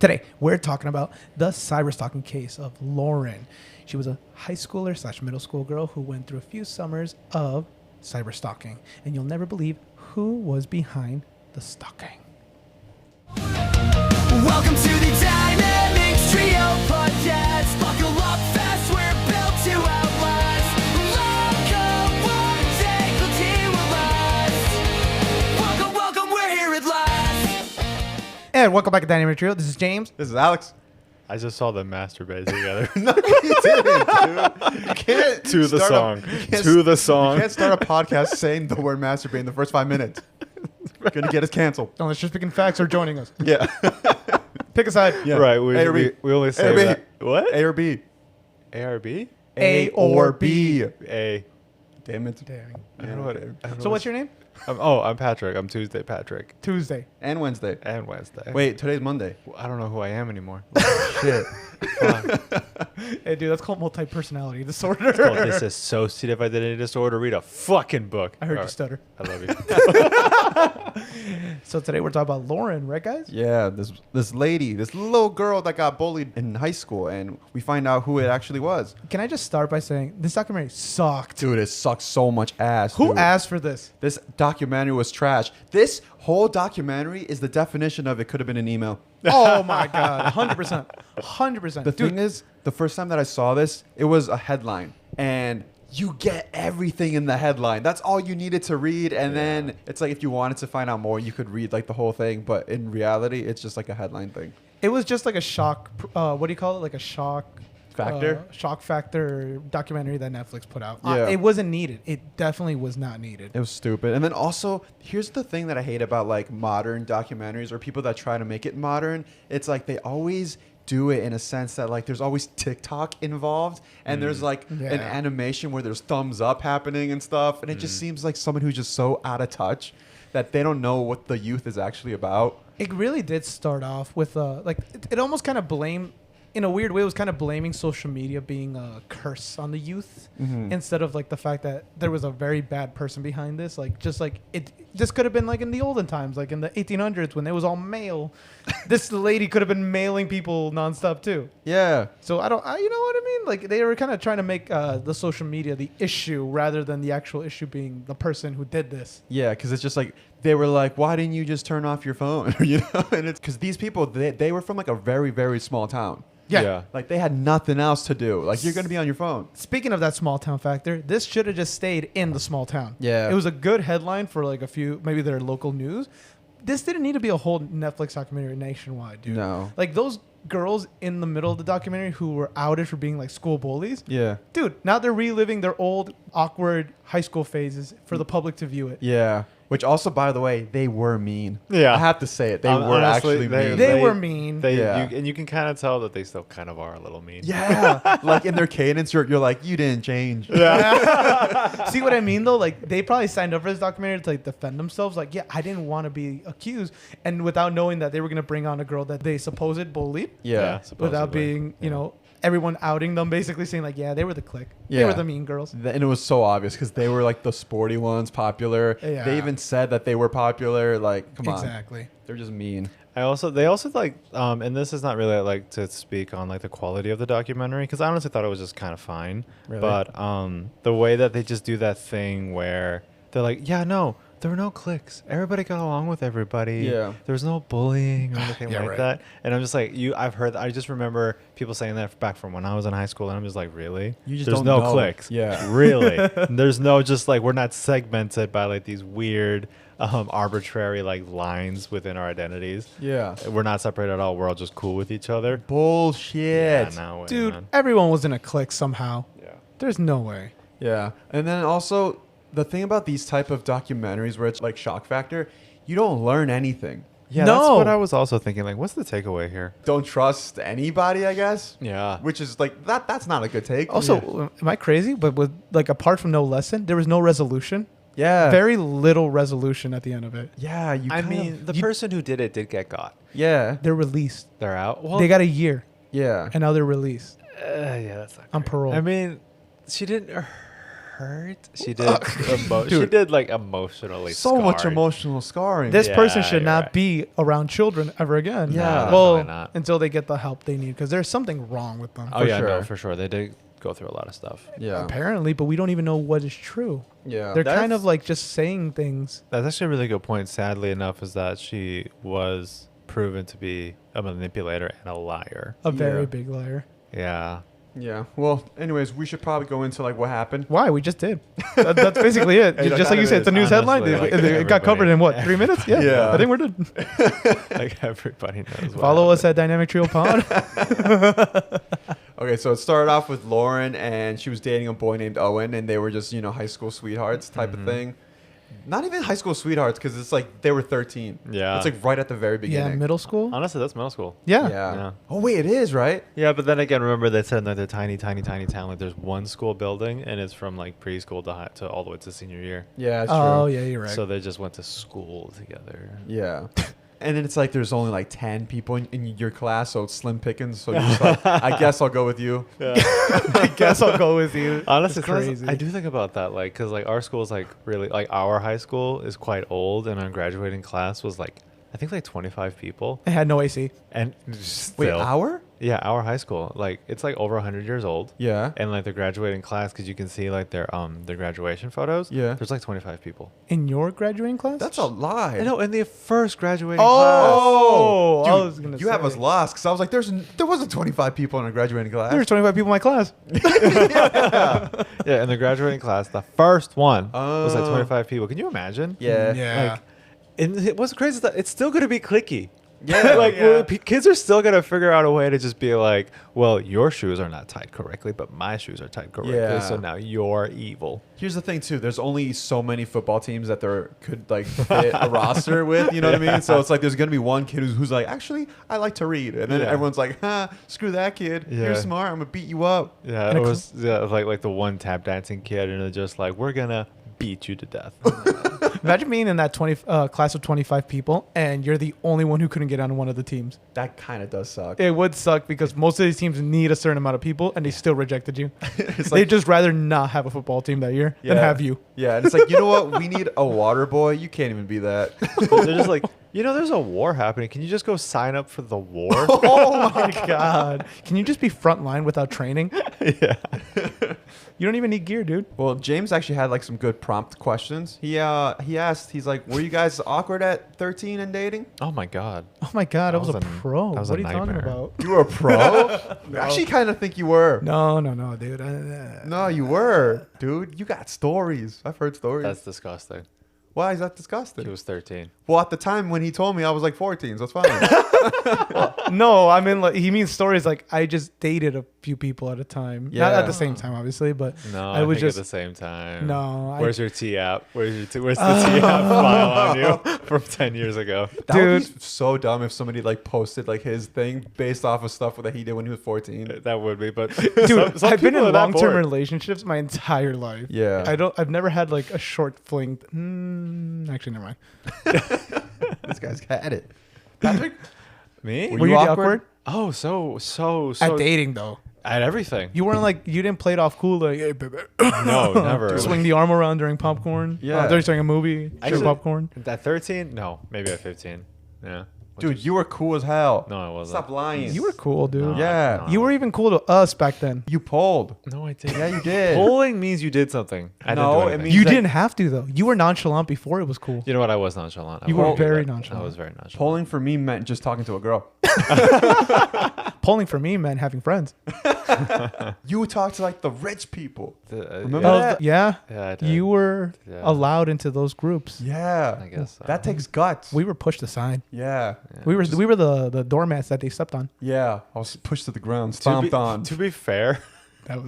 Today, we're talking about the cyberstalking case of Lauren. She was a high schooler / middle school girl who went through a few summers of cyberstalking. And you'll never believe who was behind the stalking. Welcome to the Dynamics Trio Podcast. Buckle up fast, we're built to outlast. Welcome, one day cookie will last. Welcome, we're here at last. And welcome back to Dynamic Trio. This is James. This is Alex. I just saw them masturbating together. No, you didn't, dude. You can't To the start song. You To the song. can't start a podcast saying the word masturbate in the first 5 minutes. Gonna get us canceled. Unless you're speaking facts or joining us. Yeah. Pick a side. Yeah. Right. A or B. We only A say or B. that. What? A or B. A or B? A or B. A. Damn it. Damn. I don't know what. I don't know So what's your name? I'm Patrick. I'm Tuesday Patrick. Tuesday. And Wednesday. And Wednesday. Wait, today's Monday. I don't know who I am anymore. Shit. Fuck. Hey, dude, that's called multi-personality disorder. It's called dissociative identity disorder. Read a fucking book. I heard All you right. stutter. I love you. So today we're talking about Lauren, right, guys? Yeah, this lady, this little girl that got bullied in high school, and we find out who it actually was. Can I just start by saying this documentary sucked? Dude, it sucks so much ass. Who dude. asked for this? This documentary was trash. This whole documentary is the definition of it could have been an email. Oh my god, 100%, 100%. The thing is, the first time that I saw this, it was a headline, and you get everything in the headline. That's all you needed to read, and then it's like if you wanted to find out more, you could read like the whole thing. But in reality, it's just like a headline thing. it was just like a shock. What do you call it? Like a shock Factor? shock factor documentary that Netflix put out. Yeah. It wasn't needed. It definitely was not needed. It was stupid. And then also, here's the thing that I hate about like modern documentaries or people that try to make it modern. It's like they always do it in a sense that like there's always TikTok involved and there's like Yeah. an animation where there's thumbs up happening and stuff. And it just seems like someone who's just so out of touch that they don't know what the youth is actually about. It really did start off with like it almost kind of blamed. In a weird way, it was kind of blaming social media being a curse on the youth instead of like the fact that there was a very bad person behind this. Like, just like this could have been like in the olden times, like in the 1800s when it was all mail. This lady could have been mailing people nonstop too. Yeah. So you know what I mean? Like they were kind of trying to make the social media the issue rather than the actual issue being the person who did this. Yeah, because it's just like they were like, why didn't you just turn off your phone? You know, and it's because these people they were from like a very, very small town. Yeah. Like they had nothing else to do. Like you're gonna be on your phone. Speaking of that small town factor, this should have just stayed in the small town. Yeah. It was a good headline for like a few, maybe their local news. This didn't need to be a whole Netflix documentary nationwide, dude. No. Like those girls in the middle of the documentary who were outed for being like school bullies. Yeah. Dude, now they're reliving their old awkward high school phases for the public to view it. Yeah. Which also, by the way, they were mean. Yeah. I have to say it. They were Honestly, actually mean. They were mean. Yeah. And you can kind of tell that they still kind of are a little mean. Yeah. Like in their cadence, you're like, you didn't change. See what I mean though? Like they probably signed up for this documentary to like defend themselves. Like, yeah, I didn't want to be accused, and without knowing that they were gonna bring on a girl that they supposed bullied, Yeah. without supposedly. being, you know, everyone outing them, basically saying like, yeah, they were the clique, they Yeah. were the mean girls. And it was so obvious because they were like the sporty ones, popular. Yeah. They even said that they were popular. Like, come on. Exactly. They're just mean. They also like, and this is not really like to speak on like the quality of the documentary because I honestly thought it was just kind of fine. Really? But the way that they just do that thing where they're like, yeah, no, there were no cliques. Everybody got along with everybody. Yeah. There was no bullying or anything Yeah, like right. that. And I'm just like, I've heard, I just remember people saying that back from when I was in high school, and I'm just like, really? You just There's don't no know. cliques. Yeah. Really? There's no just like, we're not segmented by like these weird, arbitrary like lines within our identities. Yeah. We're not separated at all. We're all just cool with each other. Bullshit. No way, Dude, man. everyone was in a clique somehow. Yeah. There's no way. Yeah. And then also, the thing about these type of documentaries where it's like shock factor, you don't learn anything. Yeah, No. that's what I was also thinking. Like, what's the takeaway here? Don't trust anybody, I guess. Yeah. Which is like, that's not a good take. Also, am I crazy? But with like apart from no lesson, there was no resolution. yeah. Very little resolution at the end of it. Yeah. You I kind mean, of- the person who did it did get caught. yeah. They're released. They're out. Well, They got a year, Yeah. and now they're released. yeah, that's not On great. parole. I mean, she didn't hurt. She did. She did like emotionally. So much scarring. emotional scarring. This Yeah, person should you're not right. be around children ever again. Yeah. Well, definitely not. until they get the help they need, because there's something wrong with them. Oh For yeah, no, sure. for sure. They did go through a lot of stuff. yeah. Apparently, but we don't even know what is true. Yeah. They're kind That's- of like just saying things. That's actually a really good point. Sadly enough, is that she was proven to be a manipulator and a liar. A very Yeah. big liar. Yeah. Yeah. Well, anyways, we should probably go into like what happened. Why? We just did. That's basically it. Hey, that Just like kind you of said, it's a is. news headline. Honestly, like, It got covered in what, 3 minutes? Yeah. Yeah. I think we're good. Like everybody knows. Follow us at Dynamic Trio Pod. Okay, so it started off with Lauren, and she was dating a boy named Owen, and they were just, high school sweethearts type of thing. Not even high school sweethearts, because it's like they were 13. Yeah. It's like right at the very Yeah, beginning. middle school. Honestly, that's middle school. Yeah. Yeah. Yeah. Oh, wait, it is, right? Yeah, but then again, remember they said like they're tiny town. Like there's one school building, and it's from like preschool to all the way to senior year. Yeah, that's true. Oh, yeah, you're right. So they just went to school together. Yeah. And then it's like there's only like 10 people in your class, so it's slim pickings. So you're just like, I guess I'll go with you. I guess I'll go with you. Honestly, It's crazy. I do think about that, like, because like our school is like really like our high school is quite old, and our graduating class was like I think like 25 people, I had no AC. and Wait, still, our? yeah, our high school, like it's like over 100 years old. Yeah. And like the graduating class, because you can see like their graduation photos. Yeah. There's like 25 people. In your graduating class? That's a lie. I know, in the first graduating Oh, Dude, I was gonna you have us say. lost because I was like, there wasn't 25 people in a graduating class. There was 25 people in my class. class. Yeah, in the graduating class, the first one was like Oh. 25 people. Can you imagine? Yeah. Yeah. Like, and what's crazy is that it's still going to be cliquey. Yeah. like Yeah. kids are still gonna figure out a way to just be like, well, your shoes are not tied correctly, but my shoes are tied correctly, Yeah. so now you're evil. Here's the thing too. There's only so many football teams that there could like fit a roster with. You know what I mean? So it's like there's gonna be one kid who's like, actually, I like to read, and then Yeah. everyone's like, screw that kid. Yeah. You're smart. I'm gonna beat you up. Yeah, And it a was like the one tap dancing kid, and it's just like, we're gonna beat you to death. Imagine being in that class of 25 people and you're the only one who couldn't get on one of the teams. That kind of does suck. It would suck because most of these teams need a certain amount of people and they still rejected you. It's They'd like, just rather not have a football team that year than Yeah. have you. yeah, and it's like, you know what? We need a water boy. You can't even be that. They're just like, there's a war happening. Can you just go sign up for the war? Oh my God. Can you just be frontline without training? Yeah. You don't even need gear, dude. Well, James actually had like some good prompt questions. He asked, he's like, were you guys awkward at 13 and dating? Oh my god. Oh my God. I was a That pro. was What a are you talking nightmare. about? You were a pro? I actually kind of think you were. No, dude. No, you were, dude. You got stories. I've heard stories. That's disgusting. Why is that He disgusting? was 13. Well, at the time when he told me, I was like 14, so it's fine. No, I mean, like, he means stories like I just dated a few people at a time. Not Yeah. at the same time, obviously, but No, I I would think just. at the same time. No, Where's your T app? Where's the T app file on you from 10 years ago? That would Dude. be so dumb if somebody like posted like his thing based off of stuff that he did when he was 14. That would be, but Dude, some I've been people are in that long-term bored. relationships my entire life. Yeah. I've never had like a short fling. Actually, never mind. This guy's had it. Patrick? Me? Were Were you you awkward? awkward? Oh, so At dating though, at everything. you weren't like you didn't play it off cool like hey baby. No, never. Swing the arm around during popcorn. Yeah. during a movie. Share Actually- popcorn. At 13? No, maybe at 15. Yeah. Dude, you were cool as hell. No, I wasn't. Stop lying. You were cool, dude. No, Yeah. You were even cool to us back then. You polled. No, I didn't. Yeah, you did. Polling means you did something. I No, didn't do it anything. means- You that- didn't have to though. You were nonchalant before it was cool. You know what? I was nonchalant. I You were won't do very that. nonchalant. I was very nonchalant. Polling for me meant just talking to a girl. Polling for me meant having friends. You would talk to like the rich people. Remember yeah. that? Yeah. Yeah, I did. You were Yeah. allowed into those groups. Yeah. I guess so. That takes guts. We were pushed aside. Yeah. Yeah. We were the doormats that they stepped on. Yeah. I was pushed to the ground, To be- stomped on. To be fair, Your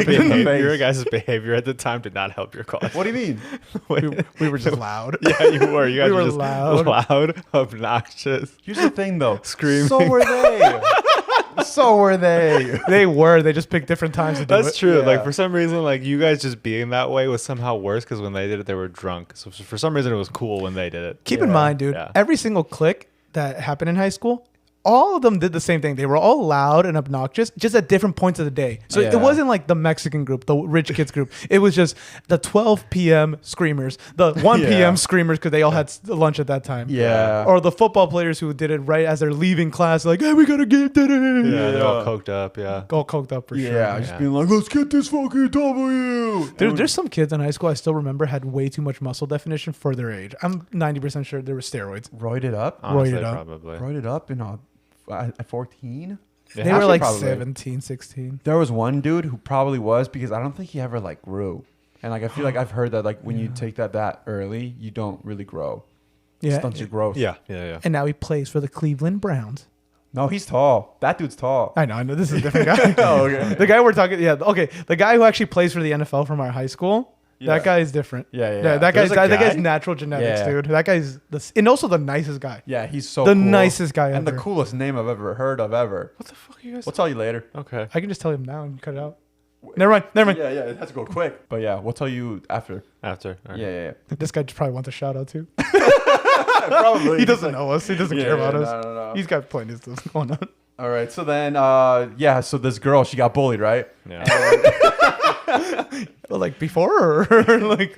behavior- your guys' behavior at the time did not help your cause. What do you mean? we were just loud. Yeah, you were. You guys We were were just loud. obnoxious. Here's the thing though. Screaming. So were they. So were they. They were. They just picked different times to do That's it. true. Yeah. Like for some reason, like you guys just being that way was somehow worse because when they did it, they were drunk. So for some reason, it was cool when they did it. Keep in Yeah. mind, dude, Yeah. every single clique that happened in high school, all of them did the same thing. They were all loud and obnoxious, just at different points of the day. So Yeah. it wasn't like the Mexican group, the rich kids group. It was just the 12 p.m. screamers, the 1 Yeah. p.m. screamers because they all had lunch at that time. Yeah. Or the football players who did it right as they're leaving class, like, hey, we gotta get it. Yeah, they're all Yeah. coked up. Yeah. All coked up for sure. Yeah, just Yeah. being like, let's get this fucking W. There's some kids in high school I still remember had way too much muscle definition for their age. I'm 90% sure there were steroids. roided up. Honestly, Roided up. probably. Roided up in at 14. Yeah. They were Actually, like probably. 17, 16. There was one dude who probably was because I don't think he ever like grew. And like I feel like I've heard that like when you take that early, you don't really grow. Yeah. Stunts your growth. Yeah. Yeah. And now he plays for the Cleveland Browns. No, he's tall. That dude's tall. I know. This is a different guy. Oh, okay. The guy we're talking, yeah, okay. The guy who actually plays for the NFL from our high school, Yeah. that guy is different. Yeah. That There's guy's a that guy? guy's natural genetics, Yeah. dude. That guy's and also the nicest guy. Yeah, he's so The cool. nicest guy and ever. the coolest name I've ever heard of ever. What the fuck are you guys? We'll tell you later. Okay. I can just tell him now and you cut it out. Never mind. Yeah, it has to go quick. But yeah, we'll tell you after. After. All right. Yeah. This guy just probably wants a shout out too. Probably. He doesn't know us. He doesn't care about us. No. He's got plenty of stuff going on. All right, so then, so this girl, she got bullied, right? Yeah. Well, like before or like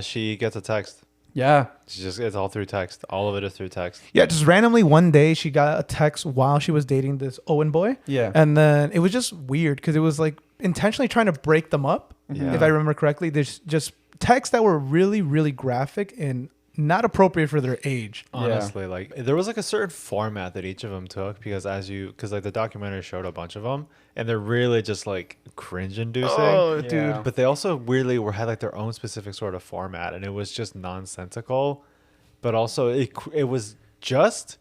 She gets a text. Yeah. It's all through text. All of it is through text. yeah, just randomly one day she got a text while she was dating this Owen boy. Yeah. And then it was just weird because it was like intentionally trying to break them up. Yeah. If I remember correctly, there's just texts that were really, really graphic and not appropriate for their age. Honestly, like there was like a certain format that each of them took because like the documentary showed a bunch of them and they're really just like cringe inducing. Oh, Yeah. dude. But they also weirdly had like their own specific sort of format and it was just nonsensical, but also it was just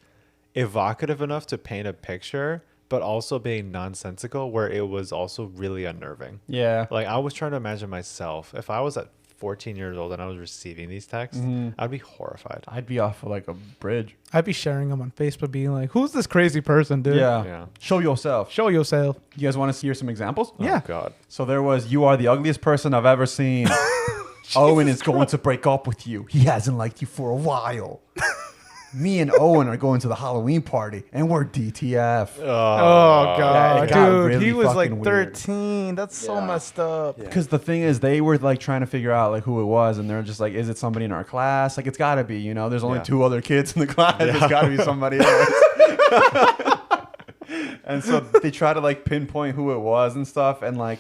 evocative enough to paint a picture, but also being nonsensical where it was also really unnerving. Yeah. Like I was trying to imagine myself if I was at 14 years old and I was receiving these texts, I'd be horrified. I'd be off of like a bridge. I'd be sharing them on Facebook, being like, "Who's this crazy person, dude? Yeah. Show yourself. Show yourself." You guys want to hear some examples? Yeah. Oh God. So there was, you are the ugliest person I've ever seen. Owen is going to break up with you. He hasn't liked you for a while. Me and Owen are going to the Halloween party, and we're DTF. Oh Yeah, god, it got dude, really he was like fucking weird. 13. That's so Yeah. messed up. Because the thing is, they were like trying to figure out like who it was, and they're just like, is it somebody in our class? Like, it's got to be, you know. There's only Yeah. 2 other kids in the class. It's got to be somebody else. And so they try to like pinpoint who it was and stuff, and like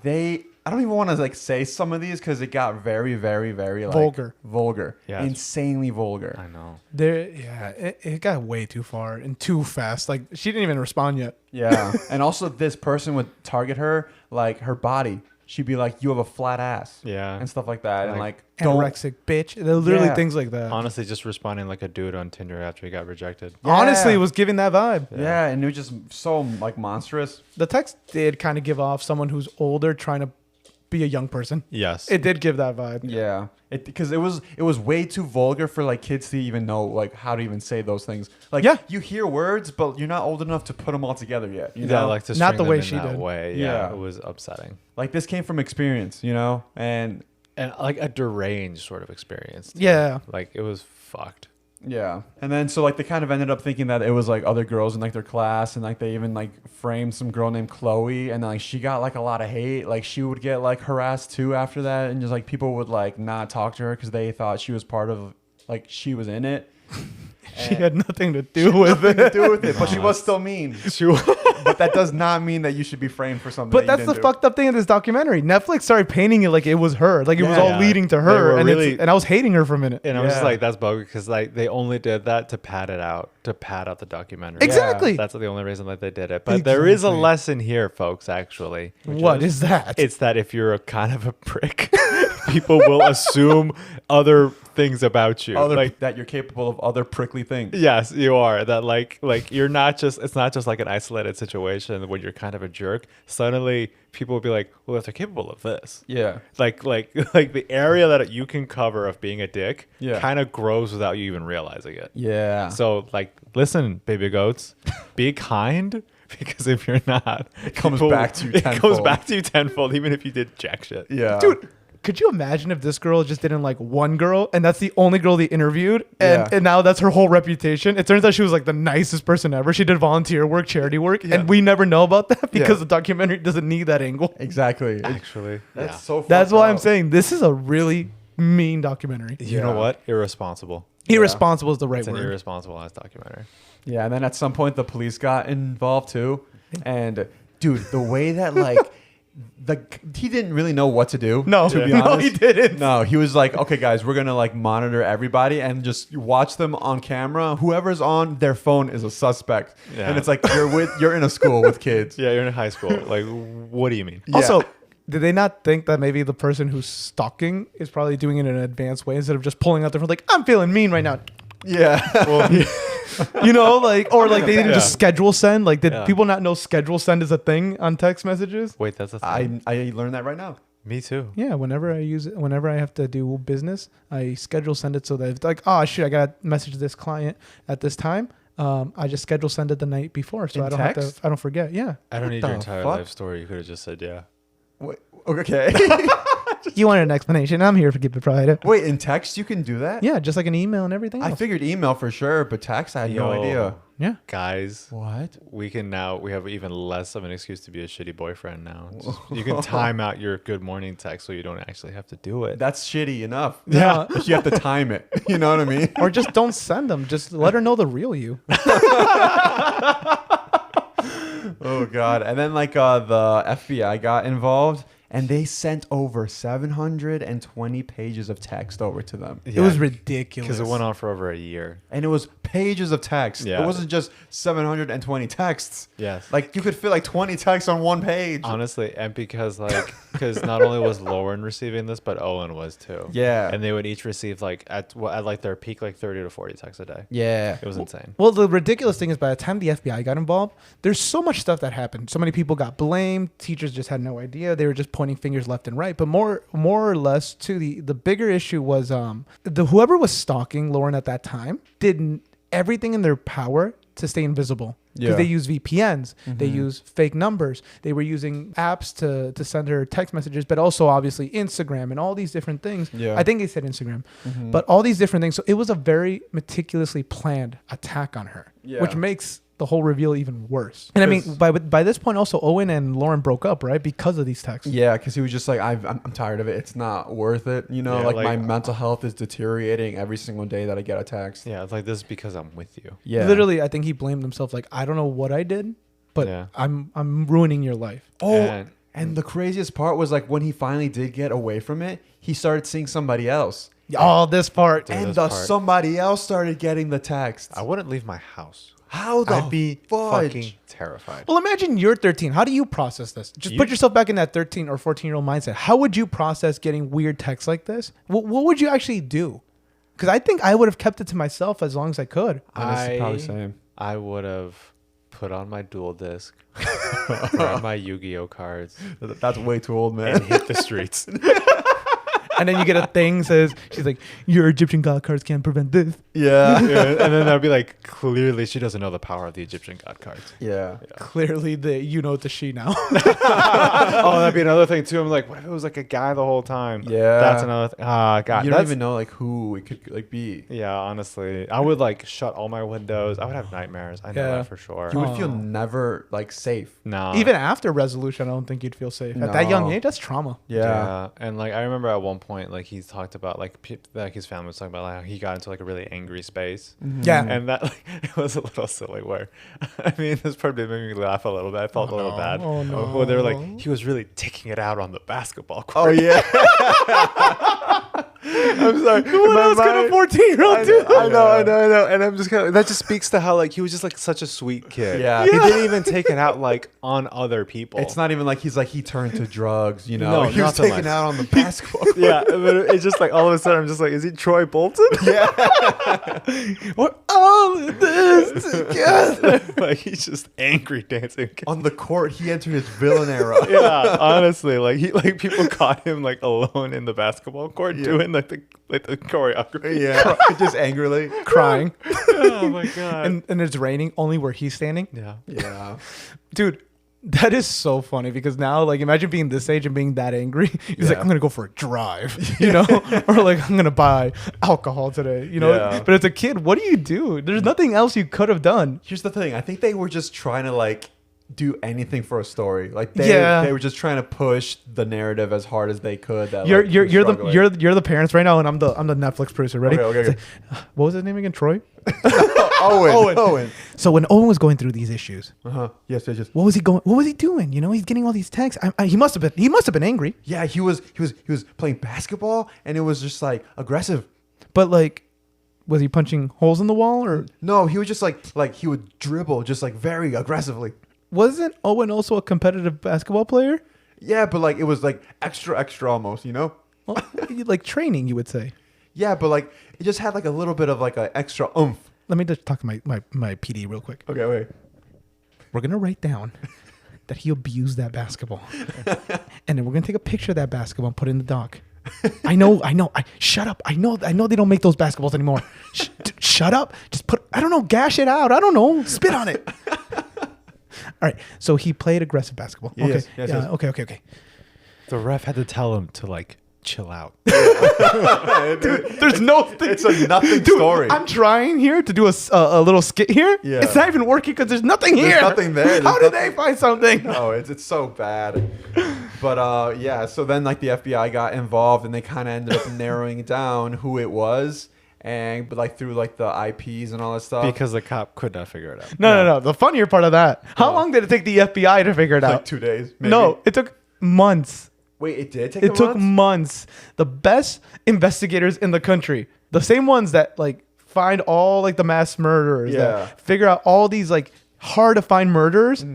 I don't even want to like say some of these because it got very, very, very like vulgar, Yeah, it's- insanely vulgar. I know. It got way too far and too fast. Like she didn't even respond yet. Yeah, and also this person would target her like her body. She'd be like, "You have a flat ass," Yeah. and stuff like that, and Like, like don't. Anorexic bitch. They're literally Yeah. things like that. Honestly, just responding like a dude on Tinder after he got rejected. Honestly, Yeah. it was giving that vibe. Yeah, and it was just so like monstrous. The text did kind of give off someone who's older trying to be a young person. Yes. It did give that vibe. Yeah, because it was way too vulgar for like kids to even know like how to even say those things. Like, Yeah. you hear words, but you're not old enough to put them all together yet. You yeah, know, like to Not string the them way in she that did. way. Yeah. Yeah, it was upsetting like this came from experience, you know, and and like a deranged sort of experience. too. Yeah. like it was fucked. yeah. And then so like they kind of ended up thinking that it was like other girls in like their class, and like they even like framed some girl named Chloe, and like she got like a lot of hate. Like she would get like harassed too after that, and just like people would like not talk to her because they thought she was part of like she was in it. She had nothing to do with Nothing to it. do with it, but she was still mean. But that does not mean that you should be framed for something. But that that's you the didn't do. fucked up thing in this documentary. Netflix started painting it like it was her, like it was all Yeah. leading to They her, were and really- and I was hating her for a minute. And I was just Yeah. like, that's bogus because like they only did that to pad it out, to pad out the documentary. Exactly. That's the only reason that they did it. But there is a Exactly. lesson here, folks. Actually, What is that? it's that if you're a kind of a prick, people will assume other things about you. Other, like, that you're capable of other prickly things. yes, you are. That like you're not just. It's not just like an isolated situation when you're kind of a jerk. Suddenly, people will be like, well, if they're capable of this, Yeah. like the area that you can cover of being a dick, Yeah. kind of grows without you even realizing it. Yeah. So like, listen, baby goats, be kind. Because if you're not, It comes back to you It goes tenfold. back to you tenfold, even if you did jack shit. yeah. Dude, could you imagine if this girl just didn't like one girl and that's the only girl they interviewed Yeah. and now that's her whole reputation? It turns out she was like the nicest person ever. She did volunteer work, charity work, and we never know about that because the documentary doesn't need that angle. Exactly. Actually, That's so. That's fucked why I'm up. saying this is a really mean documentary. You know what? Irresponsible. Irresponsible is the right It's an word. irresponsible ass documentary. Yeah, and then at some point the police got involved too, and dude, the way that like. He didn't really know what to do. No. to be No, honest, he didn't. No, he was like, "Okay, guys, we're gonna like monitor everybody and just watch them on camera. Whoever's on their phone is a suspect." Yeah. And it's like you're in a school with kids. Yeah, you're in high school. Like, what do you mean? Yeah. Also, did they not think that maybe the person who's stalking is probably doing it in an advanced way instead of just pulling out their phone like, I'm feeling mean right now? Yeah. Well, You know, like, or like they didn't just Yeah. schedule send. Like, did Yeah. people not know schedule send is a thing on text messages? wait, that's a thing. I learned that right now. Me too. Yeah, whenever I use it, whenever I have to do business, I schedule send it so that if like, oh shit, I got to message this client at this time. I just schedule send it the night before, so In I don't have text? to. I don't forget. Yeah. I don't need the your entire fuck? life story. You could have just said yeah. Wait, okay. You wanted an explanation? I'm here to give it provided. Wait, in text you can do that? Yeah, just like an email and everything I else. figured email for sure, but text I had no Yo. idea. Yeah. Guys, What? we have even less of an excuse to be a shitty boyfriend now. You can time out your good morning text so you don't actually have to do it. That's shitty enough. Yeah. But you have to time it. You know what I mean? Or just don't send them. Just let her know the real you. Oh god. And then like the FBI got involved and they sent over 720 pages of text over to them. It was ridiculous. because it went on for over a year. And it was pages of text. Yeah. It wasn't just 720 texts. Yes. Like you could fit like 20 texts on one page. Honestly, and because not only was Lauren receiving this, but Owen was too. Yeah. And they would each receive like at like their peak like 30 to 40 texts a day. Yeah. It was insane. Well, the ridiculous thing is by the time the FBI got involved, there's so much stuff that happened. So many people got blamed. Teachers just had no idea. They were just pointing fingers left and right. But more or less, too, the bigger issue was the whoever was stalking Lauren at that time did everything in their power to stay invisible. Because Yeah. they use VPNs, they use fake numbers, they were using apps to send her text messages, but also obviously Instagram and all these different things. Yeah. I think they said Instagram, but all these different things. So it was a very meticulously planned attack on her, Yeah. which makes the whole reveal even worse. And I mean, 'Cause- by this point, also Owen and Lauren broke up, right? Because of these texts. Yeah, because he was just like, I'm tired of it. It's not worth it. You know, Yeah, like like- my mental health is deteriorating every single day that I get a text. Yeah, it's like this is because I'm with you. Yeah. Literally, I think he blamed himself. Like, I don't know what I did, but Yeah. I'm ruining your life. Oh, And- and the craziest part was like when he finally did get away from it, he started seeing somebody else. Oh, this part. Dude, And this the part. somebody else started getting the text. I wouldn't leave my house. How the I'd be fudge? fucking terrified. Well, imagine you're 13. How do you process this? Just put yourself back in that 13 or 14-year-old mindset. How would you process getting weird texts like this? What would you actually do? Because I think I would have kept it to myself as long as I could. Honestly, probably same. I would have put on my dual disc, grabbed my Yu-Gi-Oh cards, That's way too old, man. and hit the streets. And then you get a thing says, she's like, your Egyptian god cards can't prevent this. Yeah. Yeah, and then I'd be like, clearly she doesn't know the power of the Egyptian god cards. Yeah. Clearly, the she now. Oh, that'd be another thing too. I'm like, what if it was like a guy the whole time? Yeah. That's another thing. Ah, God. You don't that's- even know like who it could like be. Yeah, honestly. I would like shut all my windows. I would have nightmares. I know Yeah. that for sure. You would feel Oh. never like safe. No. Even after resolution, I don't think you'd feel safe. At that young No. age, that's trauma. Yeah. And like I remember at one point, like he talked about like like his family was talking about like how he got into like a really angry space. Yeah. And that like it was a little silly where I mean this part did make me laugh a little bit. I felt a little bad. Oh, no. Where they were like he was really taking it out on the basketball Oh court. yeah. I'm sorry. What else can a 14-year-old do? I know. And I'm just kind of that just speaks to how like he was just like such a sweet kid. Yeah. He didn't even take it out like on other people. It's not even like he's like he turned to drugs, you know. No, he was nothing taking like- out on the basketball. Yeah, but it's just like all of a sudden I'm just like, is he Troy Bolton? Yeah. We're all in this together. Like he's just angry dancing. On the court, he entered his villain era. Yeah, honestly, like he like people caught him like alone in the basketball court doing like the choreography. Yeah. Just angrily. Crying. Oh my god. And it's raining only where he's standing. yeah. Yeah. Dude, That is so funny because now, like, imagine being this age and being that angry. He's like, Yeah. I'm gonna go for a drive, you know, or like I'm gonna buy alcohol today, you know. Yeah. But as a kid, what do you do? There's nothing else you could have done. Here's the thing. I think they were just trying to like do anything for a story. Like they were just trying to push the narrative as hard as they could. That You're like, you're was you're the struggling. you're the parents right now, and I'm the Netflix producer. Ready? Okay. It's like, what was his name again? Troy. Owen. So when Owen was going through these issues, Yes. what was he doing? You know, he's getting all these texts. He must have been angry. Yeah, he was playing basketball and it was just like aggressive. But like, was he punching holes in the wall, or No, he was just like he would dribble just like very aggressively. wasn't Owen also a competitive basketball player? Yeah, but like it was like extra almost, you know? Well, like training, you would say. Yeah, but like it just had like a little bit of like an extra oomph. Let me just talk to my PD real quick. Okay, wait. We're gonna write down that he abused that basketball, and then we're gonna take a picture of that basketball and put it in the doc. I know. Shut up. I know they don't make those basketballs anymore. Shut up. Just I don't know, gash it out. I don't know. Spit on it. All right. So he played aggressive basketball. Yes, Okay. yes. Okay. The ref had to tell him to like chill out. There's no thing. It's a nothing Dude, story. I'm trying here to do a little skit here. Yeah. It's not even working because there's nothing here. There's nothing there. How did they find something? Oh, it's so bad. But yeah, so then like the FBI got involved and they kind of ended up narrowing down who it was, but like through like the IPs and all that stuff. Because the cop could not figure it out. No. The funnier part of that. How long did it take the FBI to figure it like out? 2 days. Maybe. No, it took months. Wait, it did take. It took months. The best investigators in the country, the same ones that like find all like the mass murderers, Yeah. that figure out all these like hard to find murderers,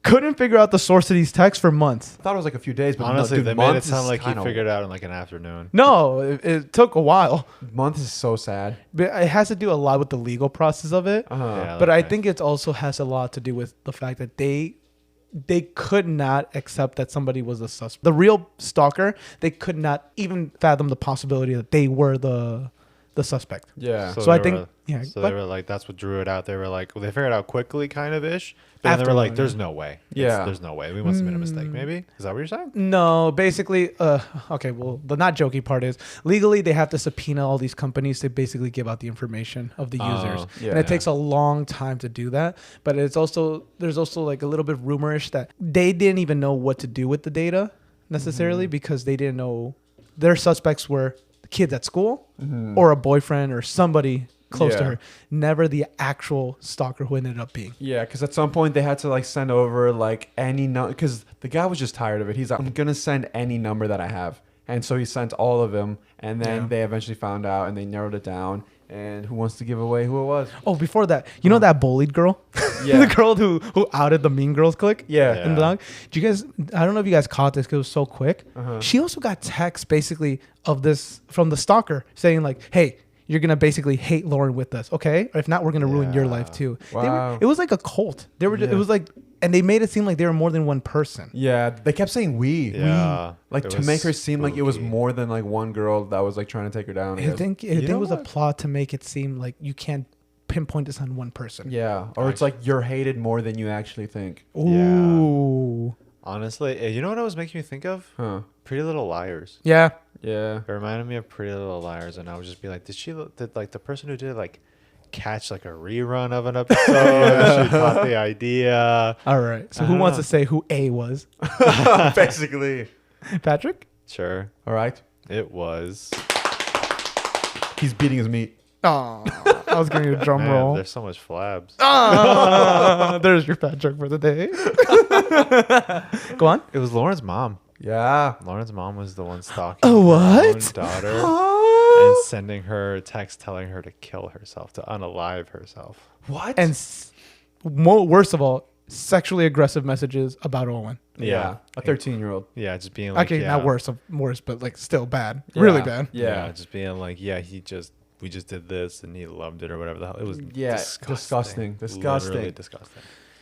couldn't figure out the source of these texts for months. I thought it was like a few days, but Honestly, no, dude, they made it months sound is like he kinda- figured it out in like an afternoon. No, it took a while. Month is so sad. But it has to do a lot with the legal process of it. Yeah, But I okay. think it also has a lot to do with the fact that they could not accept that somebody was a suspect. The real stalker, they could not even fathom the possibility that they were the suspect. Yeah. So I they think- were- yeah, So but- they were like, that's what drew it out. They were like, well, they figured it out quickly, kind of ish. But then they were like, Afterward, there's no way. Yeah. There's no way. We must have made a mistake. Maybe is that what you're saying? No, basically, okay, well, the not jokey part is legally they have to subpoena all these companies to basically give out the information of the users. yeah. And it takes a long time to do that. But there's also like a little bit rumorish that they didn't even know what to do with the data necessarily because they didn't know their suspects were kids at school or a boyfriend or somebody close to Yeah. her, never the actual stalker who ended up being. Yeah, because at some point they had to like send over like any number because the guy was just tired of it. He's like, I'm gonna send any number that I have, and so he sent all of them, and then Yeah. they eventually found out and they narrowed it down. And who wants to give away who it was? Oh, before that, you know that bullied girl? Yeah. The girl who outed the Mean Girls clique? Yeah. In the dog? Do you guys, I don't know if you guys caught this because it was so quick. Uh-huh. She also got text basically of this from the stalker saying like, hey, you're going to basically hate Lauren with us. Okay. Or if not, we're going to ruin your Yeah. life too. Wow. It was like a cult. It was like, and they made it seem like they were more than one person. Yeah, they kept saying we. Yeah. Like It to was make her seem like it was spooky. more than like one girl that was like trying to take her down. I I guess. think You know it was a what? plot to make it seem like you can't pinpoint this on one person. Yeah, or it's like you're hated more than you actually think. Ooh. Honestly, you know what it was making me think of? Huh. Pretty Little Liars. Yeah. Yeah. It reminded me of Pretty Little Liars, and I would just be like, did like the person who did it, like catch like a rerun of an episode? She caught the idea. All right. So I who don't wants know. to say who A was? Basically. Patrick? Sure, All right. it was. He's beating his meat. Oh, I was giving you a drum Man, roll. there's so much flabs. There's your Patrick for the day. Go on. It was Lauren's mom. Yeah. Lauren's mom was the one stalking Oh, her own what? daughter and sending her a text telling her to kill herself, to unalive herself. What? And worst of all, sexually aggressive messages about Owen. yeah. A 13-year-old. Yeah, just being like, Okay, yeah, not worse, but like still bad. Really Yeah. bad. Yeah. just being like, yeah, we just did this and he loved it or whatever the hell. It was Yeah, disgusting. disgusting. Literally disgusting.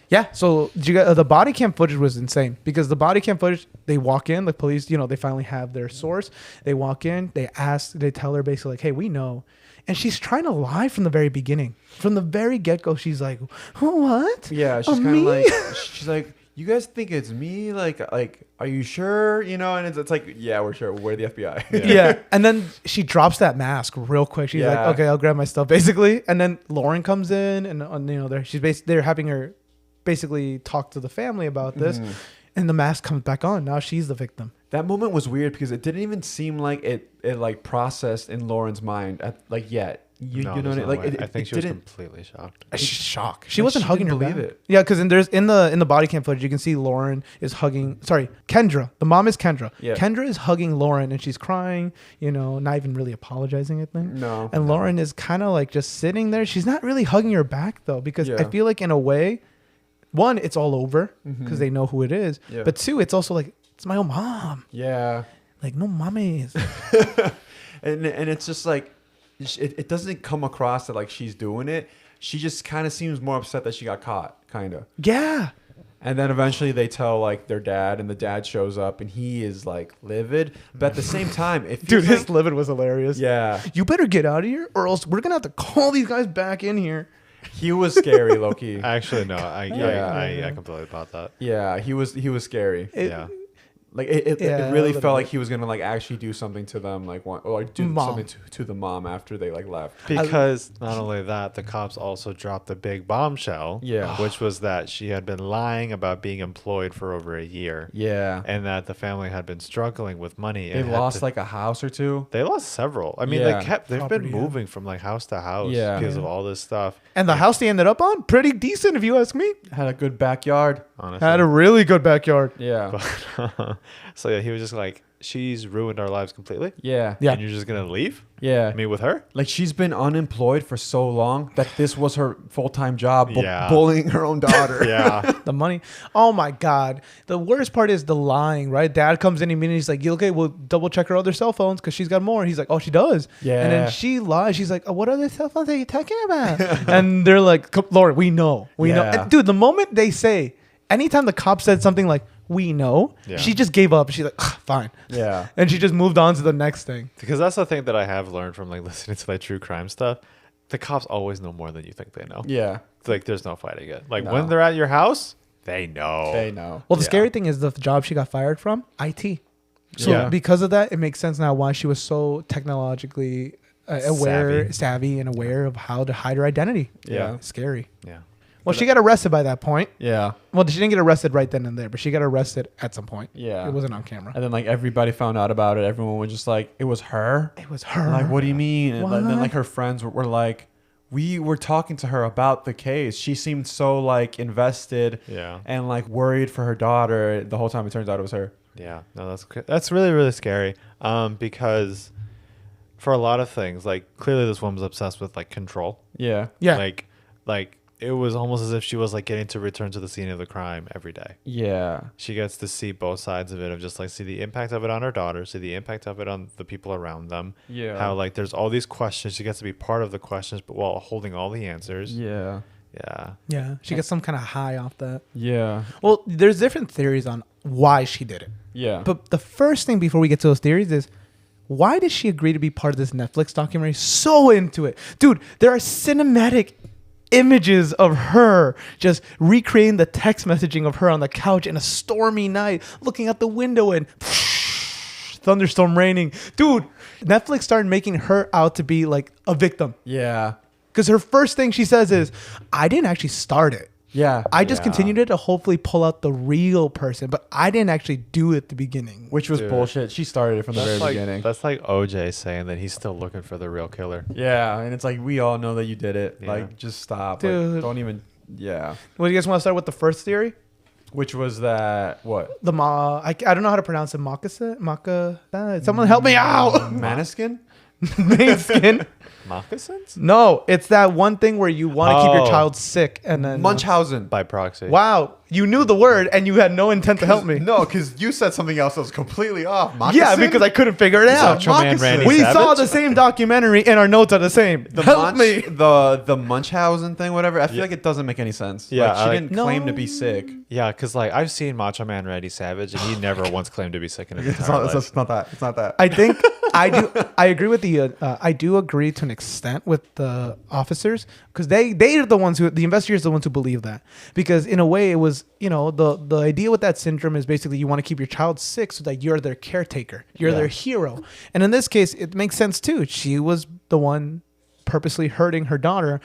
Yeah. So did you guys, the body cam footage was insane because the body cam footage, they walk in, the police, they finally have their source. They walk in, they tell her basically like, hey, we know. And she's trying to lie from the very beginning. From the very get-go, she's like, what? Yeah, she's Oh, kind of me? like, she's like, you guys think it's me? Like, are you sure? You know, and it's like, yeah, we're sure. We're the FBI. Yeah. And then she drops that mask real quick. She's like, Yeah. okay, I'll grab my stuff, basically. And then Lauren comes in, and they're having her basically talk to the family about this, and the mask comes back on. Now she's the victim. That moment was weird because it didn't even seem like it like processed in Lauren's mind yet. You know what I mean? Like I think she was didn't. completely shocked. Shock. She Like, wasn't she hugging her didn't back. believe it. Yeah, because in the body cam footage, you can see Lauren is hugging. Sorry, Kendra. The mom is Kendra. Yeah. Kendra is hugging Lauren, and she's crying. You know, not even really apologizing. I think. No. And Lauren is kind of like just sitting there. She's not really hugging her back though, because I Yeah. feel like in a way, one, it's all over because they know who it is. Yeah. But two, it's also like it's my own mom. Yeah. Like no mames. and it's just like it doesn't come across that like she's doing it. She just kind of seems more upset that she got caught, kind of. Yeah. And then eventually they tell like their dad, and the dad shows up, and he is like livid. But at the same time, it Dude, feels his like, livid was hilarious. yeah, You better get out of here, or else we're gonna have to call these guys back in here. he was scary, Loki. Actually, no. I completely bought that. Yeah, he was scary. Yeah. Like it Yeah, a really little felt bit. like he was gonna like actually do something to them, like or do Mom. something to the mom after they like left. Because not only that, the cops also dropped the big bombshell, Yeah. which was that she had been lying about being employed for over a year, Yeah, and that the family had been struggling with money. they and had lost to- like a house or two. they lost several. I mean, Yeah. they've Property, been yeah. moving from like house to house Yeah. because of all this stuff. And the house they ended up on, pretty decent if you ask me. Had a good backyard. Honestly, Had a really good backyard. Yeah, so yeah, he was just like, she's ruined our lives completely. yeah, Yeah. And you're just gonna leave yeah. me with her? Like she's been unemployed for so long that this was her full-time job, Yeah. bullying her own daughter. Yeah. The money. Oh my God. The worst part is the lying, right? Dad comes in immediately. He's like, okay, we'll double check her other cell phones because she's got more. He's like, oh, she does. Yeah. And then she lies. She's like, oh, what other cell phones are you talking about? And they're like, Lauren, we know. We know. Yeah. And dude, the moment they say, anytime the cop said something like, we know, Yeah. she just gave up. She's like, fine. Yeah. And she just moved on to the next thing. Because that's the thing that I have learned from like listening to like true crime stuff. The cops always know more than you think they know. Yeah. It's like there's no fighting it. Like No. when they're at your house, they know. They know. Well, the Yeah. scary thing is the job she got fired from, IT. So Yeah. because of that, it makes sense now why she was so technologically aware, savvy, and aware of how to hide her identity. Yeah. Scary. Yeah. Well, she got arrested by that point. Yeah. Well, she didn't get arrested right then and there, but she got arrested at some point. Yeah. It wasn't on camera. And then like everybody found out about it. Everyone was just like, it was her. It was her. Like, what do you mean? And then What? like her friends were like, we were talking to her about the case. She seemed so like invested Yeah. and like worried for her daughter the whole time. It turns out it was her. Yeah. No, that's really, really scary. Because for a lot of things, like clearly this woman's obsessed with like control. Yeah. Yeah. Like it was almost as if she was like getting to return to the scene of the crime every day. Yeah. She gets to see both sides of it, of just like see the impact of it on her daughter, see the impact of it on the people around them. Yeah. How like there's all these questions. She gets to be part of the questions, but while holding all the answers. Yeah. Yeah. Yeah. She gets some kind of high off that. Yeah. Well, there's different theories on why she did it. Yeah. But the first thing before we get to those theories is, why did she agree to be part of this Netflix documentary? So into it. Dude, there are cinematic images of her just recreating the text messaging of her on the couch in a stormy night, looking out the window and thunderstorm raining. Dude, Netflix started making her out to be like a victim. yeah. Because her first thing she says is, I didn't actually start it. Yeah. I just Yeah. continued it to hopefully pull out the real person, but I didn't actually do it at the beginning. Which was Dude. bullshit. She started it from the very That's like, beginning. that's like OJ saying that he's still looking for the real killer. Yeah. And it's like, we all know that you did it. Yeah. Like, just stop. Dude. Like, don't even. Yeah. Well, you guys want to start with the first theory? Which was that, what? The I don't know how to pronounce it. Someone help me out. Maniskin? Main skin. Moccasins? No, it's that one thing where you want to keep your Oh. child sick and then Munchausen. By proxy. Wow, you knew the word and you had no intent to help me. No, because you said something else that was completely off. Yeah, Moccasin? because I couldn't figure it out. Macho Man Moccasin. Randy We Savage? saw the same documentary and our notes are the same. The Help me. the Munchausen thing, whatever. I feel Yeah. like it doesn't make any sense. Yeah, Like, she I- didn't claim to be sick. Yeah, because like I've seen Macho Man Randy Savage, and he never once claimed to be sick in his It's entire not, life. it's not that. It's not that. I think I agree with the. I do agree to an extent with the officers because they are the ones who the investigators are the ones who believe that because in a way it was the idea with that syndrome is basically you want to keep your child sick so that you're their caretaker, you're their hero, and in this case it makes sense too. She was the one purposely hurting her daughter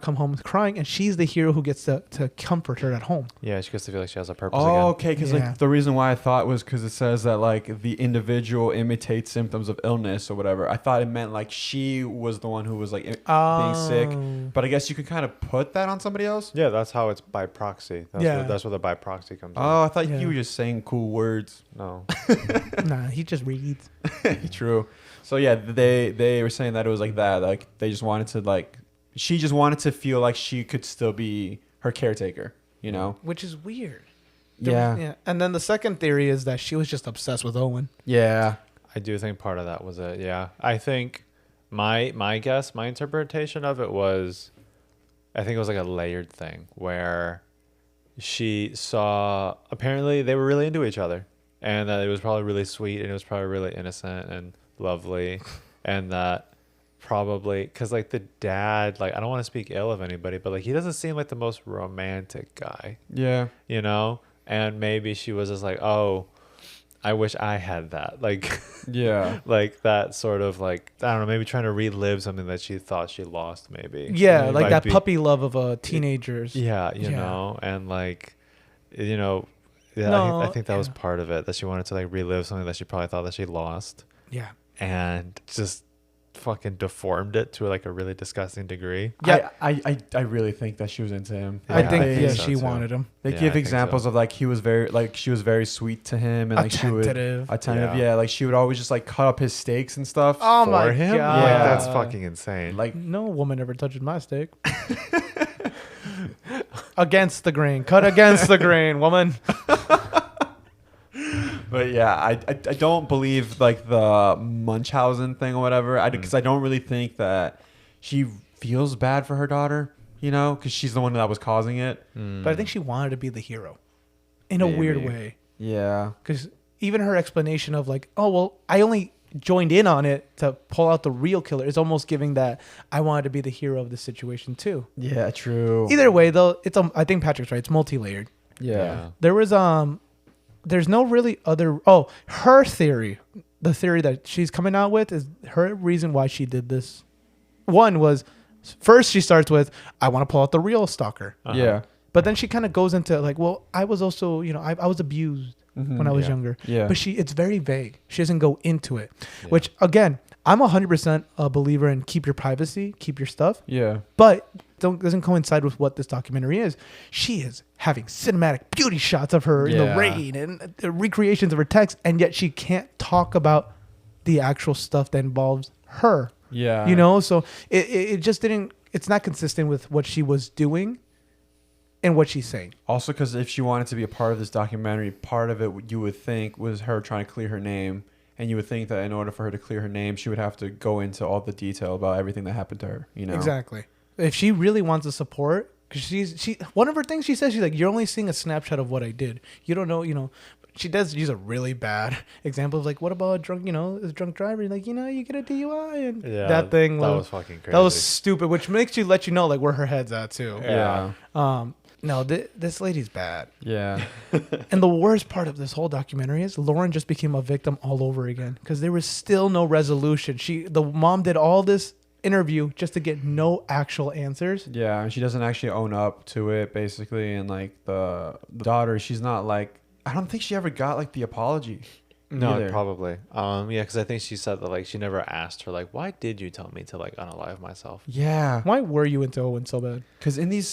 come home crying, and she's the hero who gets to comfort her at home. Yeah, she gets to feel like she has a purpose Oh, again. okay. Because like the reason why I thought was because it says that like the individual imitates symptoms of illness or whatever. I thought it meant like she was the one who was like being sick. But I guess you could kind of put that on somebody else. Yeah, that's how it's by proxy. That's where the by proxy comes in. Oh, I thought you were just saying cool words. No. Nah, he just reads. True. So yeah, they were saying that it was like that. Like they just wanted to like she just wanted to feel like she could still be her caretaker. You know. Which is weird. Yeah. And then the second theory is that she was just obsessed with Owen. Yeah. I do think part of that was it. Yeah. I think my guess, my interpretation of it was, I think it was like a layered thing where she saw, apparently they were really into each other and that it was probably really sweet and it was probably really innocent and lovely. And that probably, because like the dad, like I don't want to speak ill of anybody, but like he doesn't seem like the most romantic guy. Yeah. You know? And maybe she was just like, oh, I wish I had that. Like, yeah. like that sort of like, I don't know, maybe trying to relive something that she thought she lost, maybe. Yeah, It like might that be- puppy love of teenagers. Yeah, you Yeah. know, and like, you know, yeah, No, I think that was yeah. part of it, that she wanted to like relive something that she probably thought that she lost Yeah. and just fucking deformed it to like a really disgusting degree. Yeah. I really think that she was into him. I Yeah, think I think so she too. wanted him. They Yeah, I give think examples so. of like she was very sweet to him and like she would Attentive. attentive. Yeah. Yeah, like she would always just like cut up his steaks and stuff. Oh For my him? god. Like, Yeah. that's fucking insane. Like No woman ever touches my steak. Against the grain. Cut against the grain, woman. but yeah, I don't believe like the Munchausen thing or whatever. Because I don't really think that she feels bad for her daughter, you know, because she's the one that was causing it. But I think she wanted to be the hero. In a weird Maybe. way. Yeah. Because even her explanation of like, oh, well, I only joined in on it to pull out the real killer is almost giving that I wanted to be the hero of the situation too. Yeah, true. Either way, though, it's I think Patrick's right. It's multi-layered. Yeah. There was there's no really other. Oh, her theory, the theory that she's coming out with is her reason why she did this. One was first she starts with I want to pull out the real stalker, Yeah. but then she kind of goes into like, well, I was also I was abused when I was Yeah. younger. Yeah. But it's very vague. She doesn't go into it, which again, I'm 100% a believer in keep your privacy, keep your stuff. Yeah. But doesn't coincide with what this documentary is. She is having cinematic beauty shots of her in the Yeah. rain and the recreations of her text, and yet she can't talk about the actual stuff that involves her. Yeah. You know, so it just didn't. It's not consistent with what she was doing and what she's saying. Also, because if she wanted to be a part of this documentary, part of it you would think was her trying to clear her name. And you would think that in order for her to clear her name, she would have to go into all the detail about everything that happened to her. You know, Exactly. If she really wants the support, because she one of her things she says, she's like, you're only seeing a snapshot of what I did. You don't know, She does use a really bad example of like, what about a drunk, a drunk driver? Like, you get a DUI and Yeah, that thing. that was fucking crazy. That was stupid, which makes you let you know like where her head's at too. Yeah. No, this lady's bad. Yeah. And the worst part of this whole documentary is Lauren just became a victim all over again because there was still no resolution. The mom did all this interview just to get no actual answers. Yeah. And she doesn't actually own up to it, basically. And like the daughter, she's not like, I don't think she ever got like the apology. No, either. probably. Yeah, because I think she said that like she never asked her like, why did you tell me to like unalive myself? Yeah. Why were you into Owen so bad? Because in these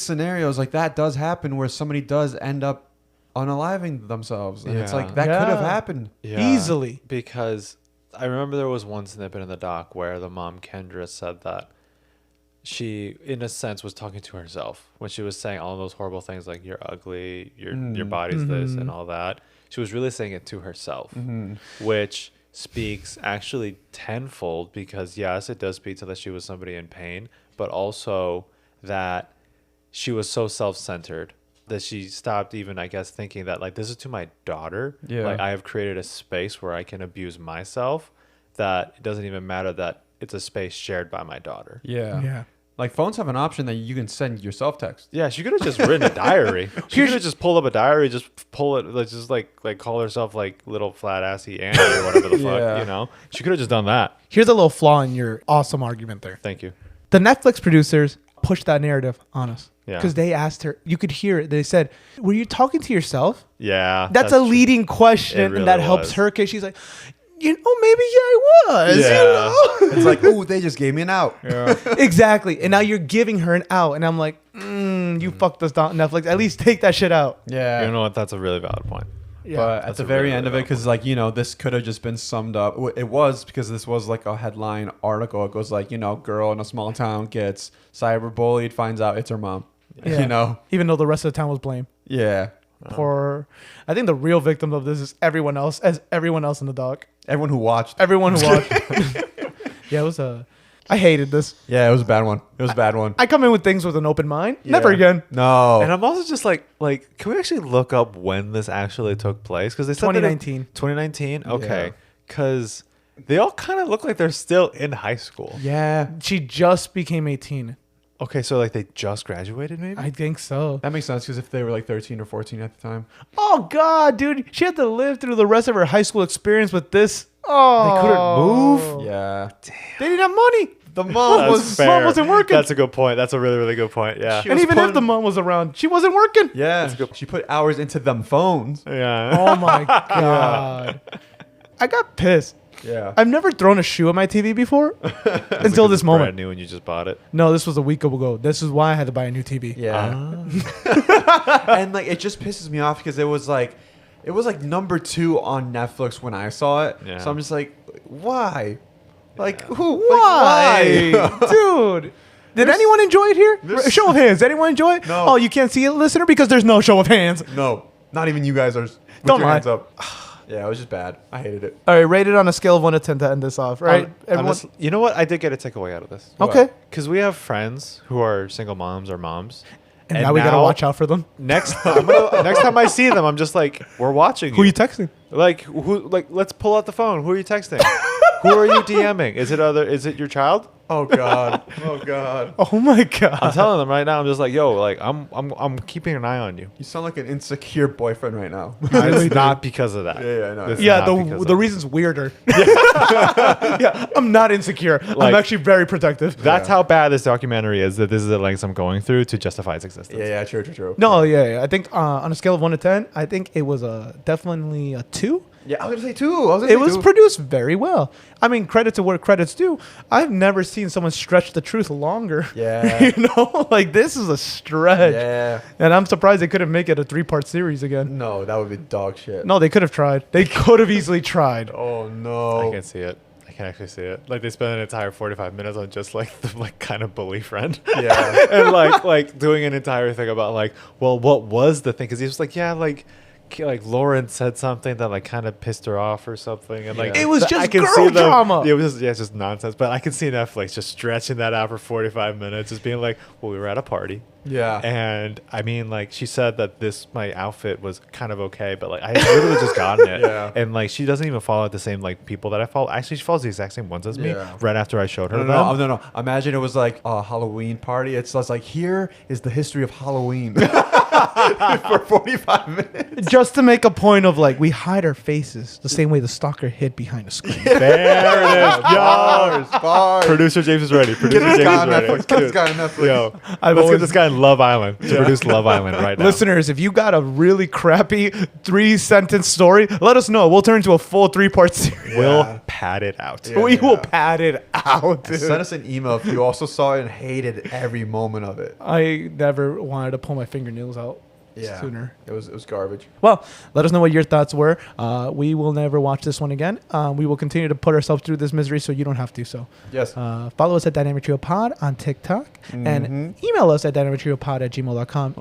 scenarios, like that does happen where somebody does end up unaliving themselves. And it's Yeah. like that could have Yeah. happened. Easily. Because I remember there was one snippet in the doc where the mom Kendra said that she, in a sense, was talking to herself when she was saying all those horrible things like you're ugly, your body's this and all that. She was really saying it to herself, which speaks actually tenfold because yes, it does speak to that she was somebody in pain, but also that she was so self-centered that she stopped even, I guess, thinking that like this is to my daughter. Yeah. Like I have created a space where I can abuse myself. that it doesn't even matter that it's a space shared by my daughter. Yeah. Like phones have an option that you can send yourself text. Yeah, she could have just written a diary. She could have just pulled up a diary, just pull it, like call herself like little flat assy Annie or whatever the Yeah. fuck, you know? She could have just done that. Here's a little flaw in your awesome argument there. Thank you. The Netflix producers pushed that narrative on us. Yeah. Because they asked her, you could hear it. They said, were you talking to yourself? Yeah. That's a true. leading question. It really and that helps was. her case. She's like, maybe I was. Yeah. You know? It's like, ooh, they just gave me an out. Yeah. Exactly. And now you're giving her an out. And I'm like, you fucked us down, Netflix. At least take that shit out. Yeah. You know what? That's a really valid point. Yeah. But at That's the a very really, end of really it, because like, this could have just been summed up. It was because this was like a headline article. It goes like, girl in a small town gets cyberbullied, finds out it's her mom. Yeah. Even though the rest of the town was blamed. Yeah. I think the real victim of this is everyone else in the dock. Everyone who watched. Everyone who watched. Yeah, it was I hated this. Yeah, it was a bad one. It was a bad one. I come in with things with an open mind. Yeah. Never again. No. And I'm also just like, can we actually look up when this actually took place? Because they said 2019. 2019? Okay. Yeah. Because they all kind of look like they're still in high school. Yeah. She just became 18. Okay, so like they just graduated maybe? I think so. That makes sense because if they were like 13 or 14 at the time. Oh God, dude, she had to live through the rest of her high school experience with this. Oh, They couldn't move? Yeah. They didn't have money. The mom That's was. fair. mom wasn't working. That's a good point. That's a really, really good point. Yeah. She And was even if putting- the mom was around, she wasn't working. Yeah. She put hours into them phones. Yeah. Oh my God. I got pissed. Yeah. I've never thrown a shoe at my TV before until Because this it's moment. brand new and you just bought it. No, this was a week ago. This is why I had to buy a new TV. Yeah. And like it just pisses me off because it was like number 2 on Netflix when I saw it. Yeah. So I'm just like, why? Like who? Why? Like, why? Dude. Did anyone enjoy it here? there's- Show of hands. Did anyone enjoy it? No. Oh, you can't see it, listener, because there's no show of hands. No, not even you guys are. With Don't your lie. hands up. Yeah, it was just bad. I hated it. All right, rated on a scale of 1 to 10 to end this off, right? Everyone. Honestly, you know what? I did get a takeaway out of this. Okay. Because we have friends who are single moms or moms. And now we got to watch out for them. Next time I see them, I'm just like, we're watching Who are you texting? Like, let's pull out the phone. Who are you texting? Who are you DMing? Is it your child? Oh God. Oh God. Oh my God. I'm telling them right now. I'm just like, yo, like I'm keeping an eye on you. You sound like an insecure boyfriend right now. It's not because of that. Yeah, I know. It's Yeah, not because of the that. reason's weirder. Yeah, I'm not insecure. I'm Like- actually very protective. That's how bad this documentary is. That this is the lengths I'm going through to justify its existence. Yeah, true. No, yeah. I think on a scale of 1 to 10, I think it was definitely a 2. Yeah, I was gonna say 2. It was produced very well. I mean, credit to where credit's due. I've never seen someone stretch the truth longer. Yeah. You know, like this is a stretch. Yeah. And I'm surprised they couldn't make it a 3-part series again. No, that would be dog shit. No, they could have tried. They could have easily tried. Oh no. I can see it. I can actually see it. Like they spent an entire 45 minutes on just like the like kind of bully friend. Yeah. And like doing an entire thing about like, well, what was the thing? Because he was like, yeah, like Lauren said something that like kind of pissed her off or something, and like Yeah. It was I just can girl see them- drama. It was it's just nonsense. But I can see Netflix just stretching that out for 45 minutes, just being like, well, we were at a party. Yeah. And I mean, like she said that my outfit was kind of okay, but like I had literally just gotten it. Yeah. And like she doesn't even follow the same like people that I follow. Actually, she follows the exact same ones as me. Yeah. Right after I showed her No, them. no. Imagine it was like a Halloween party. It's just like, here is the history of Halloween for 45 minutes. Just to make a point of like, we hide our faces the same way the stalker hid behind a screen. There it is. Yo. Bars. Producer James is ready. Get Producer this James guy is on ready. Netflix. Get this guy on Netflix. Yo, I've let's always- get this guy in Love Island to produce Love Island right now. Listeners, if you got a really crappy 3-sentence story, let us know. We'll turn into a full 3-part series. We'll pad it out. Yeah. We will pad it out, dude. Send us an email if you also saw it and hated every moment of it. I never wanted to pull my fingernails out sooner. It was garbage. Well, let us know what your thoughts were. We will never watch this one again. We will continue to put ourselves through this misery so you don't have to. So Yes. follow us at Dynamic Trio Pod on TikTok and email us at dynamictriopod@gmail.com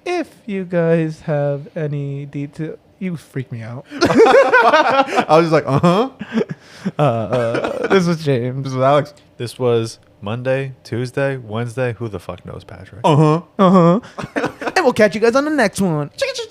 if you guys have any detail. You freak me out. I was just like, This was James. This is Alex. This was Monday, Tuesday, Wednesday. Who the fuck knows, Patrick? And we'll catch you guys on the next one. Chicka, chicka.